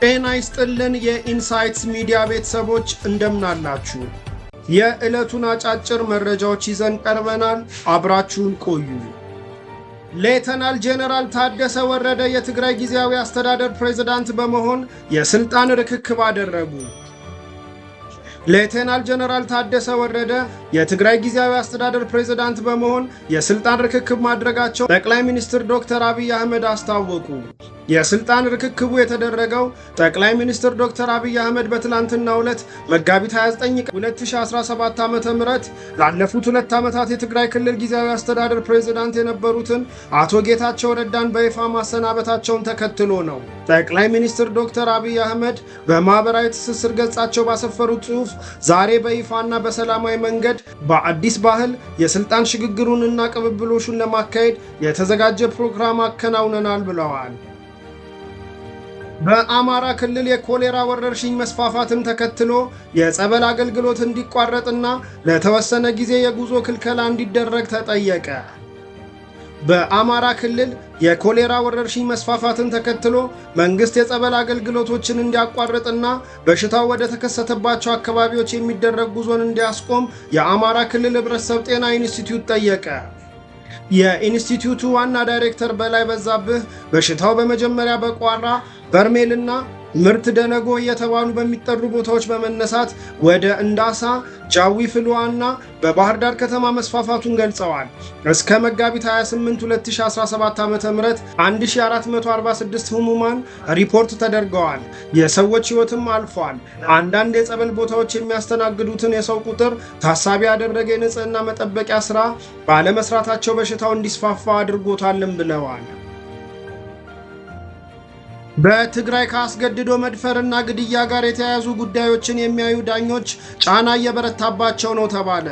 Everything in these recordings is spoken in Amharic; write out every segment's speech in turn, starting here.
ጤና ይስጥልን የኢንሳይትስ ሚዲያ ቤተሰቦች እንደምን አላችሁ? የዕለቱን አጫጭር መረጃዎች ይዘን ቀርበናል። አብራችሁን ቆዩ። ሌተናል ጄኔራል ታደሰ ወረደ የትግራይ ጊዜያዊ አስተዳደር ፕሬዝዳንት በመሆን የስልጣን ርክክብ አደረጉ። ሌተናል ጄኔራል ታደሰ ወረደ የትግራይ ጊዜያዊ አስተዳደር ፕሬዝዳንት በመሆን የስልጣን ርክክብ ማድረጋቸው ጠቅላይ ሚኒስትር ዶክተር አብይ አህመድ አስታወቁ። የስልጣን ርክክቡ የተደረገው ጠቅላይ ሚኒስትር ዶክተር አብይ አህመድ በትላንትናው ዕለት መጋቢት 29 2017 ዓ.ም ላለፉት 2 ዓመታት የትግራይ ክልል ጊዜያዊ አስተዳደር ፕሬዝዳንት የነበሩትን አቶ ጌታቸው ረዳን በይፋ ማሰናበታቸውን ተከትሎ ነው። ጠቅላይ ሚኒስትር ዶክተር አብይ አህመድ በማህበራዊ ትስስር ገጻቸው ባሰፈሩት ጽሑፍ ዛሬ በይፋና በሰላማዊ መንገድ በአዲስ ባህል የስልጣን ሽግግሩንና ቅብብሎሹን ለማካሄድ የተዘጋጀ ፕሮግራም አከናውነናል ብለዋል። በአማራ ክልል የኮሌራ ወረርሽኝ መስፋፋትን ተከትሎ የጸበል አገልግሎት እንዲቋረጥና ለተወሰነ ጊዜ የጉዞ ክልከላ እንዲደረግ ተጠየቀ። በአማራ ክልል የኮሌራ ወረርሽኝ መስፋፋትን ተከትሎ መንግስት የጸበል አገልግሎቶችን እንዲያቋርጥና በሽታው ወደ ተከሰተባቸው አካባቢዎች የሚደረግ ጉዞን እንዲያስቆም የአማራ ክልል ሕብረተሰብ ጤና ኢንስቲትዩት ጠየቀ። የኢንስቲትዩቱ ዋና ዳይሬክተር በላይ በዛብህ በሽታው በመጀመሪያ በቋራ በርሜልና ምርት ደነጎ እየተባሉ በሚጠሩ ቦታዎች በመነሳት ወደ እንዳሳ፣ ጃዊ ፍልዋና በባህር ዳር ከተማ መስፋፋቱን ገልጸዋል። እስከ መጋቢት 28 2017 ዓ.ም 1446 ህሙማን ሪፖርት ተደርገዋል። የሰዎች ህይወትም አልፏል። አንዳንድ የጸበል ቦታዎች የሚያስተናግዱትን የሰው ቁጥር ታሳቢ ያደረገ የንጽህና መጠበቂያ ስራ ባለመስራታቸው በሽታው እንዲስፋፋ አድርጎታልም ብለዋል። በትግራይ ከአስገድዶ መድፈርና ግድያ ጋር የተያያዙ ጉዳዮችን የሚያዩ ዳኞች ጫና እየበረታባቸው ነው ተባለ።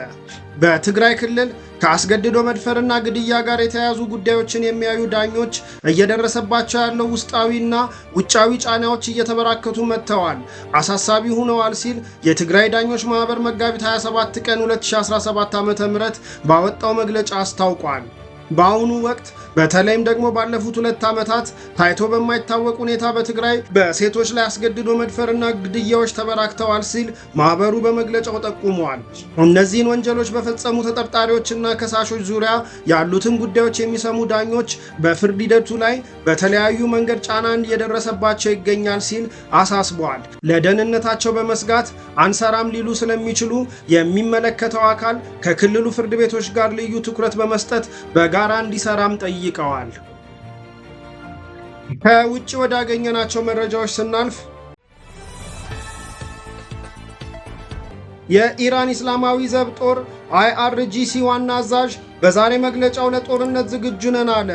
በትግራይ ክልል ከአስገድዶ መድፈርና ግድያ ጋር የተያያዙ ጉዳዮችን የሚያዩ ዳኞች እየደረሰባቸው ያለው ውስጣዊና ውጫዊ ጫናዎች እየተበራከቱ መጥተዋል፣ አሳሳቢ ሆነዋል ሲል የትግራይ ዳኞች ማህበር መጋቢት 27 ቀን 2017 ዓ.ም ባወጣው መግለጫ አስታውቋል። በአሁኑ ወቅት በተለይም ደግሞ ባለፉት 2 ዓመታት ታይቶ በማይታወቅ ሁኔታ በትግራይ በሴቶች ላይ አስገድዶ መድፈርና ግድያዎች ተበራክተዋል ሲል ማህበሩ በመግለጫው ጠቁመዋል። እነዚህን ወንጀሎች በፈጸሙ ተጠርጣሪዎችና ከሳሾች ዙሪያ ያሉትን ጉዳዮች የሚሰሙ ዳኞች በፍርድ ሂደቱ ላይ በተለያዩ መንገድ ጫና እየደረሰባቸው ይገኛል ሲል አሳስበዋል። ለደህንነታቸው በመስጋት አንሰራም ሊሉ ስለሚችሉ የሚመለከተው አካል ከክልሉ ፍርድ ቤቶች ጋር ልዩ ትኩረት በመስጠት በጋራ እንዲሰራም ጠይቀዋል። ከውጭ ወዳገኘናቸው መረጃዎች ስናልፍ የኢራን እስላማዊ ዘብ ጦር IRGC ዋና አዛዥ በዛሬ መግለጫው ለጦርነት ዝግጁ ነን አለ።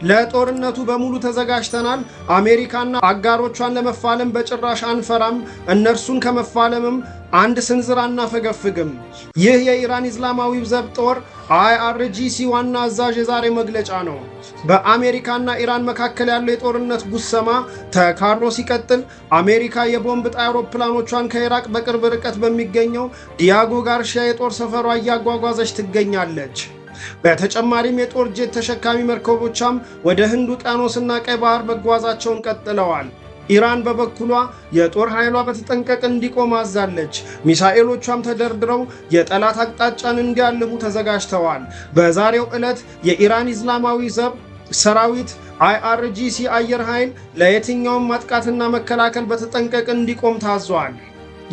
ለጦርነቱ በሙሉ ተዘጋጅተናል። አሜሪካና አጋሮቿን ለመፋለም በጭራሽ አንፈራም። እነርሱን ከመፋለምም አንድ ስንዝር አናፈገፍግም። ይህ የኢራን እስላማዊ ዘብ ጦር IRGC ዋና አዛዥ የዛሬ መግለጫ ነው። በአሜሪካና ኢራን መካከል ያለው የጦርነት ጉሰማ ተካሮ ሲቀጥል አሜሪካ የቦምብ ጣይ አውሮፕላኖቿን ከኢራቅ በቅርብ ርቀት በሚገኘው ዲያጎ ጋርሺያ የጦር ሰፈሯ እያጓጓዘች ትገኛለች። በተጨማሪም የጦር ጄት ተሸካሚ መርከቦቿም ወደ ህንድ ውቅያኖስና ቀይ ባህር መጓዛቸውን ቀጥለዋል። ኢራን በበኩሏ የጦር ኃይሏ በተጠንቀቅ እንዲቆም አዛለች። ሚሳኤሎቿም ተደርድረው የጠላት አቅጣጫን እንዲያልሙ ተዘጋጅተዋል። በዛሬው ዕለት የኢራን እስላማዊ ዘብ ሰራዊት IRGC አየር ኃይል ለየትኛውም ማጥቃትና መከላከል በተጠንቀቅ እንዲቆም ታዟል።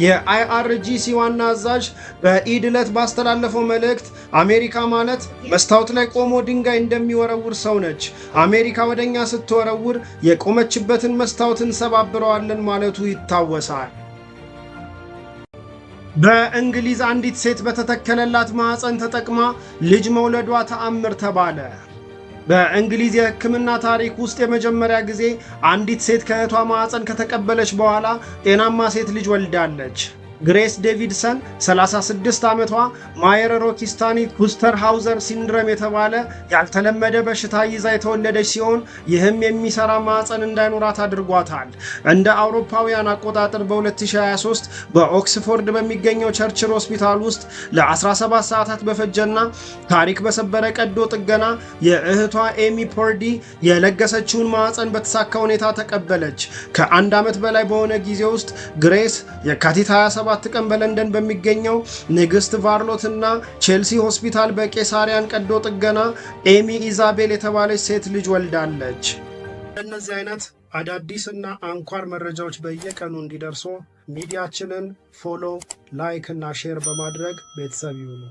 የIRGC ዋና አዛዥ በኢድ ዕለት ባስተላለፈው መልእክት አሜሪካ ማለት መስታወት ላይ ቆሞ ድንጋይ እንደሚወረውር ሰው ነች። አሜሪካ ወደኛ ስትወረውር የቆመችበትን መስታወት እንሰባብረዋለን ማለቱ ይታወሳል። በእንግሊዝ አንዲት ሴት በተተከለላት ማህፀን ተጠቅማ ልጅ መውለዷ ተአምር ተባለ። በእንግሊዝ የሕክምና ታሪክ ውስጥ የመጀመሪያ ጊዜ አንዲት ሴት ከእህቷ ማህፀን ከተቀበለች በኋላ ጤናማ ሴት ልጅ ወልዳለች። ግሬስ ዴቪድሰን 36 ዓመቷ ማየር ሮኪስታኒ ኩስተርሃውዘር ሲንድረም የተባለ ያልተለመደ በሽታ ይዛ የተወለደች ሲሆን ይህም የሚሰራ ማዕፀን እንዳይኖራት አድርጓታል። እንደ አውሮፓውያን አቆጣጠር በ2023 በኦክስፎርድ በሚገኘው ቸርችል ሆስፒታል ውስጥ ለ17 ሰዓታት በፈጀና ታሪክ በሰበረ ቀዶ ጥገና የእህቷ ኤሚ ፖርዲ የለገሰችውን ማዕፀን በተሳካ ሁኔታ ተቀበለች። ከአንድ ዓመት በላይ በሆነ ጊዜ ውስጥ ግሬስ የካቲት 27 ቀን በለንደን በሚገኘው ንግስት ቫርሎት እና ቼልሲ ሆስፒታል በቄሳሪያን ቀዶ ጥገና ኤሚ ኢዛቤል የተባለች ሴት ልጅ ወልዳለች። እነዚህ አይነት አዳዲስ እና አንኳር መረጃዎች በየቀኑ እንዲደርሱ ሚዲያችንን ፎሎ፣ ላይክ እና ሼር በማድረግ ቤተሰብ ይሁኑ።